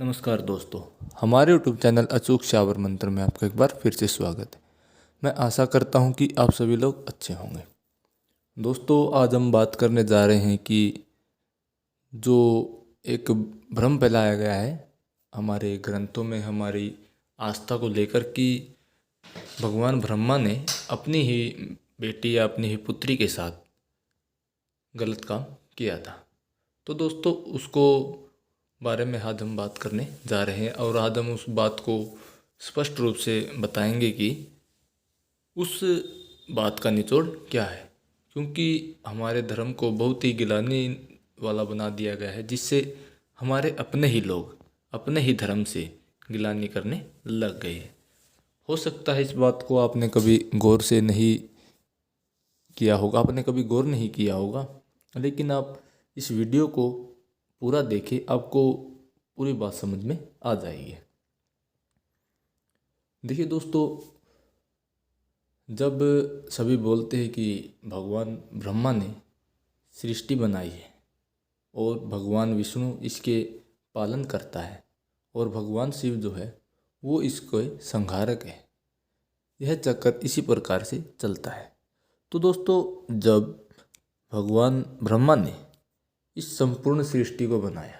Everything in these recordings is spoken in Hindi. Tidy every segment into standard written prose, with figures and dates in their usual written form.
नमस्कार दोस्तों, हमारे यूट्यूब चैनल अचूक शावर मंत्र में आपका एक बार फिर से स्वागत है। मैं आशा करता हूं कि आप सभी लोग अच्छे होंगे। दोस्तों, आज हम बात करने जा रहे हैं कि जो एक भ्रम फैलाया गया है हमारे ग्रंथों में हमारी आस्था को लेकर कि भगवान ब्रह्मा ने अपनी ही बेटी या अपनी ही पुत्री के साथ गलत काम किया था। तो दोस्तों, उसको बारे में आज हम बात करने जा रहे हैं और आज हम उस बात को स्पष्ट रूप से बताएंगे कि उस बात का निचोड़ क्या है, क्योंकि हमारे धर्म को बहुत ही गिलानी वाला बना दिया गया है, जिससे हमारे अपने ही लोग अपने ही धर्म से गिलानी करने लग गए हैं। हो सकता है इस बात को आपने कभी गौर से नहीं किया होगा, आपने कभी गौर नहीं किया होगा, लेकिन आप इस वीडियो को पूरा देखें, आपको पूरी बात समझ में आ जाएगी। देखिए दोस्तों, जब सभी बोलते हैं कि भगवान ब्रह्मा ने सृष्टि बनाई है और भगवान विष्णु इसके पालन करता है और भगवान शिव जो है वो इसके संहारक है, यह चक्कर इसी प्रकार से चलता है। तो दोस्तों, जब भगवान ब्रह्मा ने इस संपूर्ण सृष्टि को बनाया,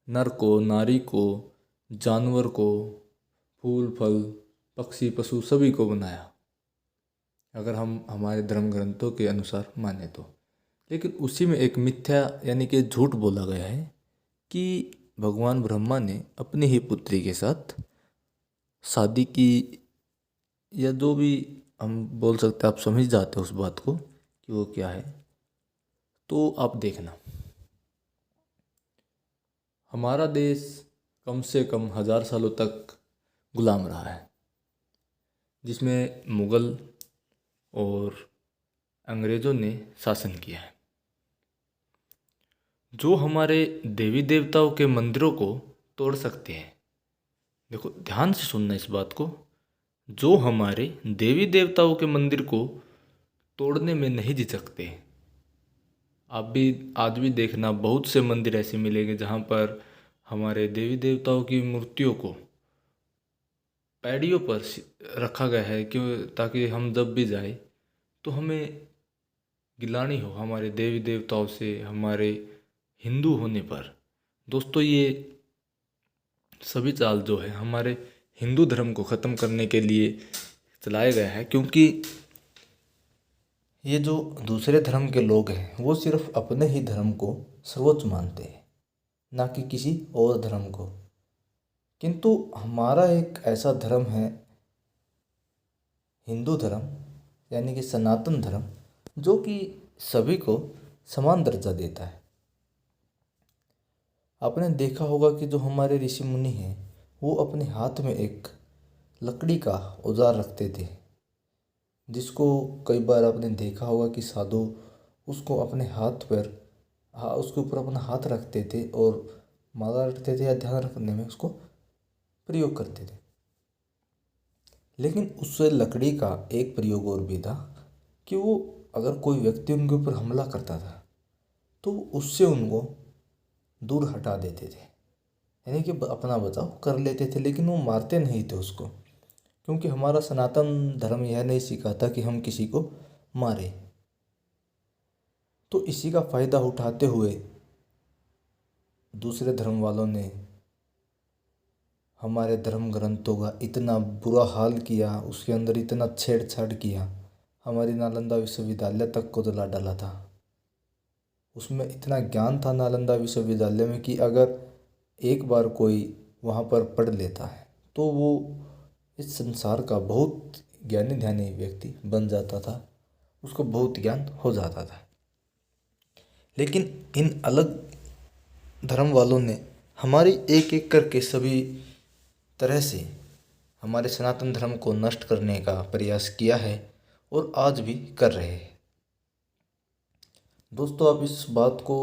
नर को, नारी को, जानवर को, फूल फल, पक्षी पशु सभी को बनाया, अगर हम हमारे धर्म ग्रंथों के अनुसार माने तो। लेकिन उसी में एक मिथ्या यानी कि झूठ बोला गया है कि भगवान ब्रह्मा ने अपनी ही पुत्री के साथ शादी की, या जो भी हम बोल सकते हैं, आप समझ जाते हो उस बात को कि वो क्या है। तो आप देखना, हमारा देश कम से कम 1000 सालों तक गुलाम रहा है, जिसमें मुग़ल और अंग्रेज़ों ने शासन किया है। जो हमारे देवी देवताओं के मंदिरों को तोड़ सकते हैं, देखो ध्यान से सुनना इस बात को, जो हमारे देवी देवताओं के मंदिर को तोड़ने में नहीं झिझकते। आप भी आज भी देखना, बहुत से मंदिर ऐसे मिलेंगे जहाँ पर हमारे देवी देवताओं की मूर्तियों को पैड़ियों पर रखा गया है, क्यों? ताकि हम जब भी जाए तो हमें गिलानी हो हमारे देवी देवताओं से, हमारे हिंदू होने पर। दोस्तों, ये सभी चाल जो है हमारे हिंदू धर्म को ख़त्म करने के लिए चलाया गया है, क्योंकि ये जो दूसरे धर्म के लोग हैं वो सिर्फ अपने ही धर्म को सर्वोच्च मानते हैं, ना कि किसी और धर्म को। किंतु हमारा एक ऐसा धर्म है, हिंदू धर्म यानी कि सनातन धर्म, जो कि सभी को समान दर्जा देता है। आपने देखा होगा कि जो हमारे ऋषि मुनि हैं वो अपने हाथ में एक लकड़ी का औजार रखते थे, जिसको कई बार आपने देखा होगा कि साधु उसको अपने हाथ पर उसके ऊपर अपना हाथ रखते थे और माला रखते थे या ध्यान रखने में उसको प्रयोग करते थे। लेकिन उस लकड़ी का एक प्रयोग और भी था कि वो अगर कोई व्यक्ति उनके ऊपर हमला करता था तो उससे उनको दूर हटा देते थे, यानी कि अपना बचाव कर लेते थे, लेकिन वो मारते नहीं थे उसको, क्योंकि हमारा सनातन धर्म यह नहीं सिखाता कि हम किसी को मारें। तो इसी का फ़ायदा उठाते हुए दूसरे धर्म वालों ने हमारे धर्म ग्रंथों का इतना बुरा हाल किया, उसके अंदर इतना छेड़छाड़ किया, हमारी नालंदा विश्वविद्यालय तक को जला डाला था। उसमें इतना ज्ञान था नालंदा विश्वविद्यालय में कि अगर एक बार कोई वहाँ पर पढ़ लेता है तो वो इस संसार का बहुत ज्ञानी ध्यानी व्यक्ति बन जाता था, उसको बहुत ज्ञान हो जाता था। लेकिन इन अलग धर्म वालों ने हमारी एक एक करके सभी तरह से हमारे सनातन धर्म को नष्ट करने का प्रयास किया है और आज भी कर रहे हैं। दोस्तों, आप इस बात को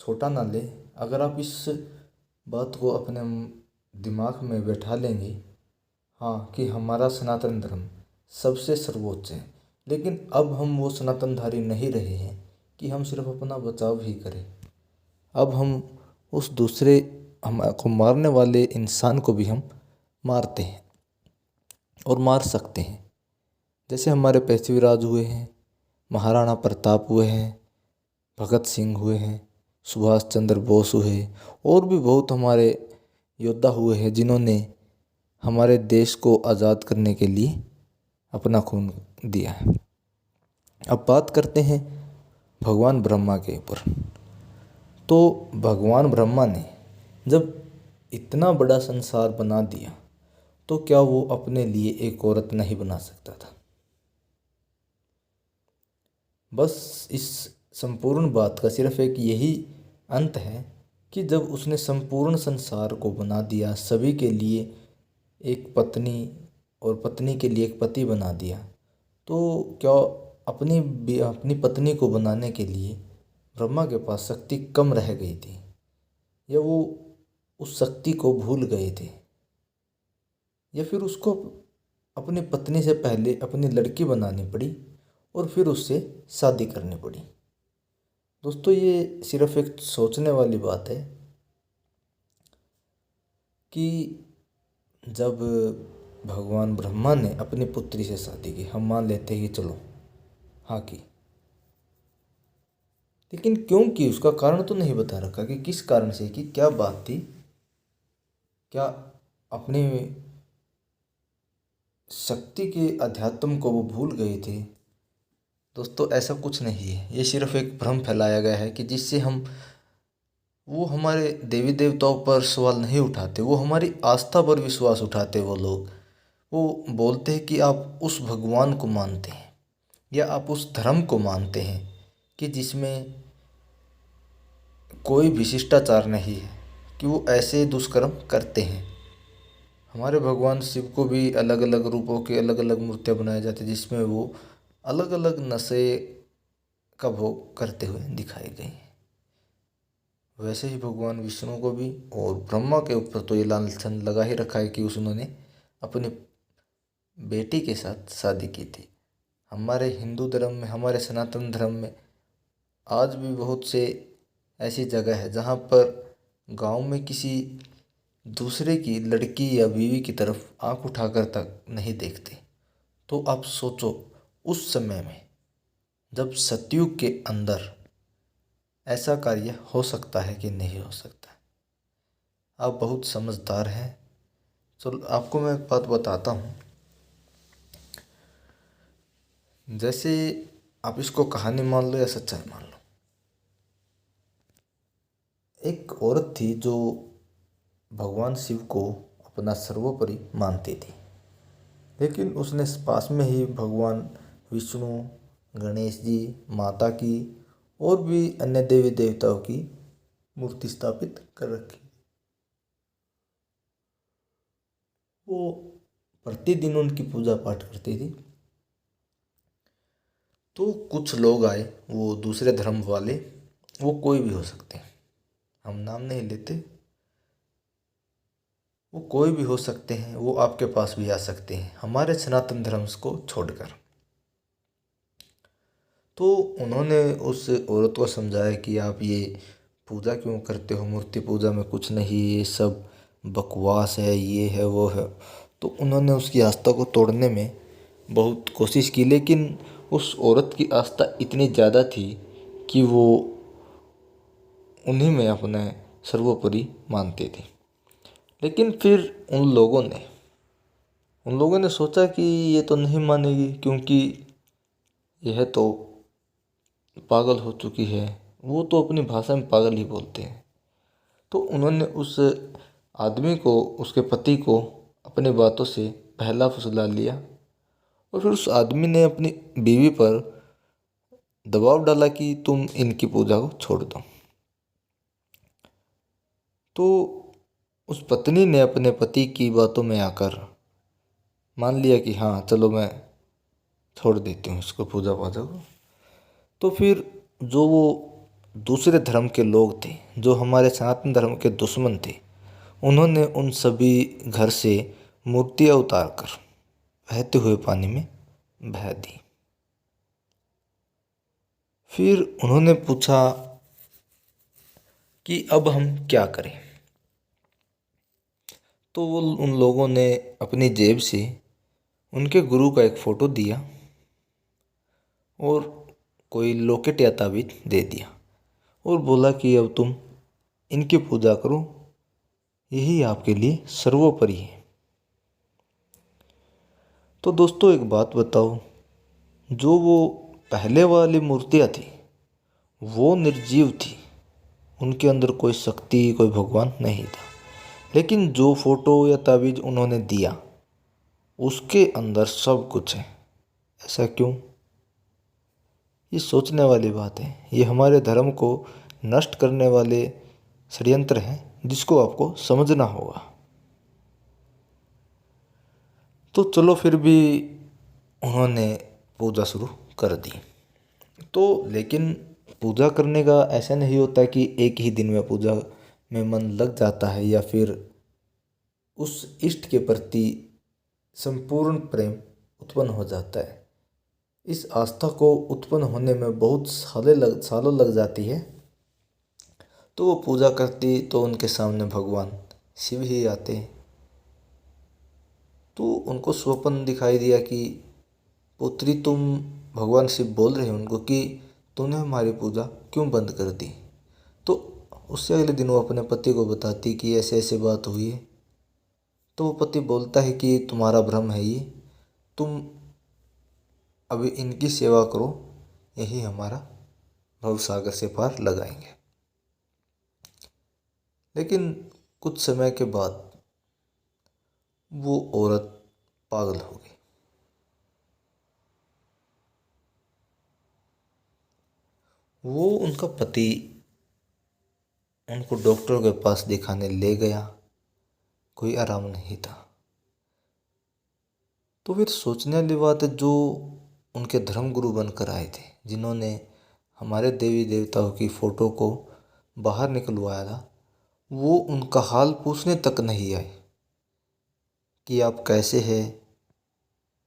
छोटा ना लें। अगर आप इस बात को अपने दिमाग में बैठा लेंगे, हाँ, कि हमारा सनातन धर्म सबसे सर्वोच्च है, लेकिन अब हम वो सनातनधारी नहीं रहे हैं कि हम सिर्फ अपना बचाव ही करें। अब हम उस दूसरे हमको मारने वाले इंसान को भी हम मारते हैं और मार सकते हैं। जैसे हमारे पृथ्वीराज हुए हैं, महाराणा प्रताप हुए हैं, भगत सिंह हुए हैं, सुभाष चंद्र बोस हुए, और भी बहुत हमारे योद्धा हुए हैं जिन्होंने हमारे देश को आज़ाद करने के लिए अपना खून दिया है। अब बात करते हैं भगवान ब्रह्मा के ऊपर। तो भगवान ब्रह्मा ने जब इतना बड़ा संसार बना दिया तो क्या वो अपने लिए एक औरत नहीं बना सकता था? बस इस संपूर्ण बात का सिर्फ एक यही अंत है कि जब उसने संपूर्ण संसार को बना दिया, सभी के लिए एक पत्नी और पत्नी के लिए एक पति बना दिया, तो क्या अपनी पत्नी को बनाने के लिए ब्रह्मा के पास शक्ति कम रह गई थी, या वो उस शक्ति को भूल गए थे, या फिर उसको अपनी पत्नी से पहले अपनी लड़की बनानी पड़ी और फिर उससे शादी करनी पड़ी? दोस्तों, ये सिर्फ एक सोचने वाली बात है कि जब भगवान ब्रह्मा ने अपनी पुत्री से शादी की, हम मान लेते हैं कि चलो हाँ की, लेकिन क्यों की उसका कारण तो नहीं बता रखा कि किस कारण से की, क्या बात थी, क्या अपने शक्ति के अध्यात्म को वो भूल गए थे? दोस्तों, ऐसा कुछ नहीं है, ये सिर्फ एक भ्रम फैलाया गया है कि जिससे वो हमारे देवी देवताओं पर सवाल नहीं उठाते, वो हमारी आस्था पर विश्वास उठाते। वो लोग वो बोलते हैं कि आप उस भगवान को मानते हैं या आप उस धर्म को मानते हैं कि जिसमें कोई भी शिष्टाचार नहीं है, कि वो ऐसे दुष्कर्म करते हैं। हमारे भगवान शिव को भी अलग अलग रूपों के अलग अलग मूर्तियाँ बनाई जाती हैं जिसमें वो अलग अलग नशे का भोग करते हुए दिखाई गई। वैसे ही भगवान विष्णु को भी और ब्रह्मा के ऊपर तो ये लांछन लगा ही रखा है कि उन्होंने अपनी बेटी के साथ शादी की थी। हमारे हिंदू धर्म में, हमारे सनातन धर्म में आज भी बहुत से ऐसी जगह है जहाँ पर गांव में किसी दूसरे की लड़की या बीवी की तरफ आंख उठाकर तक नहीं देखते। तो आप सोचो उस समय में जब सतयुग के अंदर ऐसा कार्य हो सकता है कि नहीं हो सकता? आप बहुत समझदार हैं। चलो आपको मैं एक बात बताता हूँ। जैसे आप इसको कहानी मान लो या सच्चाई मान लो। एक औरत थी जो भगवान शिव को अपना सर्वोपरि मानती थी, लेकिन उसने पास में ही भगवान विष्णु, गणेश जी, माता की और भी अन्य देवी देवताओं की मूर्ति स्थापित कर रखी। वो प्रतिदिन उनकी पूजा पाठ करती थी। तो कुछ लोग आए, वो दूसरे धर्म वाले, वो कोई भी हो सकते हैं, हम नाम नहीं लेते, वो कोई भी हो सकते हैं, वो आपके पास भी आ सकते हैं हमारे सनातन धर्म को छोड़कर। तो उन्होंने उस औरत को समझाया कि आप ये पूजा क्यों करते हो, मूर्ति पूजा में कुछ नहीं, ये सब बकवास है, ये है वो है। तो उन्होंने उसकी आस्था को तोड़ने में बहुत कोशिश की, लेकिन उस औरत की आस्था इतनी ज़्यादा थी कि वो उन्हीं में अपने सर्वोपरि मानते थे। लेकिन फिर उन लोगों ने सोचा कि ये तो नहीं मानेगी, क्योंकि यह तो पागल हो चुकी है, वो तो अपनी भाषा में पागल ही बोलते हैं। तो उन्होंने उस आदमी को, उसके पति को अपनी बातों से बहला फुसला लिया और फिर उस आदमी ने अपनी बीवी पर दबाव डाला कि तुम इनकी पूजा को छोड़ दो। तो उस पत्नी ने अपने पति की बातों में आकर मान लिया कि हाँ चलो मैं छोड़ देती हूँ इसको, पूजा पाजा को। तो फिर जो वो दूसरे धर्म के लोग थे, जो हमारे सनातन धर्म के दुश्मन थे, उन्होंने उन सभी घर से मूर्तियाँ उतार कर बहते हुए पानी में बहा दी। फिर उन्होंने पूछा कि अब हम क्या करें। तो वो उन लोगों ने अपनी जेब से उनके गुरु का एक फ़ोटो दिया और कोई लॉकेट या ताबीज़ दे दिया और बोला कि अब तुम इनकी पूजा करो, यही आपके लिए सर्वोपरि है। तो दोस्तों एक बात बताओ, जो वो पहले वाली मूर्तियाँ थी वो निर्जीव थी, उनके अंदर कोई शक्ति कोई भगवान नहीं था। लेकिन जो फोटो या ताबीज उन्होंने दिया उसके अंदर सब कुछ है। ऐसा क्यों? ये सोचने वाली बात है। ये हमारे धर्म को नष्ट करने वाले षड्यंत्र हैं जिसको आपको समझना होगा। तो चलो फिर भी उन्होंने पूजा शुरू कर दी। तो लेकिन पूजा करने का ऐसा नहीं होता कि एक ही दिन में पूजा में मन लग जाता है या फिर उस इष्ट के प्रति संपूर्ण प्रेम उत्पन्न हो जाता है। इस आस्था को उत्पन्न होने में बहुत सालों लग जाती है। तो वो पूजा करती तो उनके सामने भगवान शिव ही आते। तो उनको स्वप्न दिखाई दिया कि पुत्री तुम, भगवान शिव बोल रहे हैं उनको कि तूने हमारी पूजा क्यों बंद कर दी। तो उससे अगले दिन वो अपने पति को बताती कि ऐसे ऐसे बात हुई है। तो वो पति बोलता है कि तुम्हारा भ्रम है ये, तुम अभी इनकी सेवा करो, यही हमारा भवसागर से पार लगाएंगे। लेकिन कुछ समय के बाद वो औरत पागल हो गई। वो उनका पति उनको डॉक्टर के पास दिखाने ले गया, कोई आराम नहीं था। तो फिर सोचने वाली बात है, जो उनके धर्म गुरु बनकर आए थे, जिन्होंने हमारे देवी देवताओं की फ़ोटो को बाहर निकलवाया था, वो उनका हाल पूछने तक नहीं आए कि आप कैसे हैं,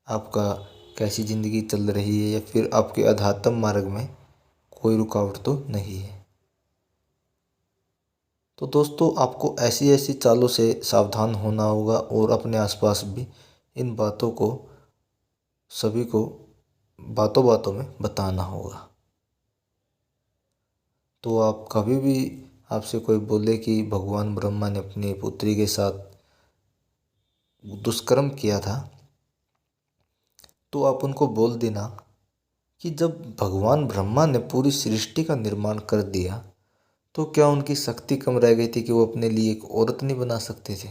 आपका कैसी ज़िंदगी चल रही है या फिर आपके अध्यात्म मार्ग में कोई रुकावट तो नहीं है। तो दोस्तों आपको ऐसी ऐसी चालों से सावधान होना होगा और अपने आसपास भी इन बातों को सभी को बातों बातों में बताना होगा। तो आप कभी भी आपसे कोई बोले कि भगवान ब्रह्मा ने अपनी पुत्री के साथ दुष्कर्म किया था, तो आप उनको बोल देना कि जब भगवान ब्रह्मा ने पूरी सृष्टि का निर्माण कर दिया तो क्या उनकी शक्ति कम रह गई थी कि वो अपने लिए एक औरत नहीं बना सकते थे।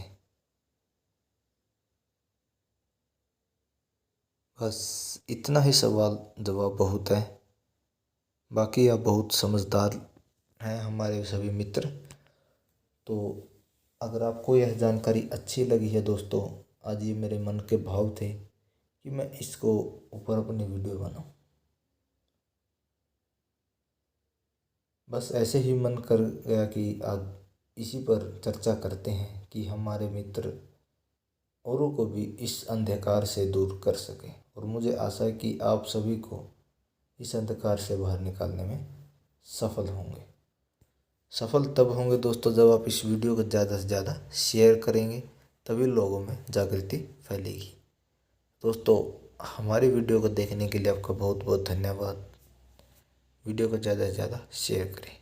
बस इतना ही सवाल जवाब बहुत है। बाकी आप बहुत समझदार हैं हमारे सभी मित्र। तो अगर आपको यह जानकारी अच्छी लगी है दोस्तों, आज ये मेरे मन के भाव थे कि मैं इसको ऊपर अपनी वीडियो बनाऊं। बस ऐसे ही मन कर गया कि आज इसी पर चर्चा करते हैं कि हमारे मित्र औरों को भी इस अंधकार से दूर कर सकें। और मुझे आशा है कि आप सभी को इस अंधकार से बाहर निकालने में सफल होंगे। सफल तब होंगे दोस्तों जब आप इस वीडियो को ज़्यादा से ज़्यादा शेयर करेंगे, तभी लोगों में जागृति फैलेगी। दोस्तों हमारी वीडियो को देखने के लिए आपका बहुत बहुत धन्यवाद। वीडियो को ज़्यादा से ज़्यादा शेयर करें।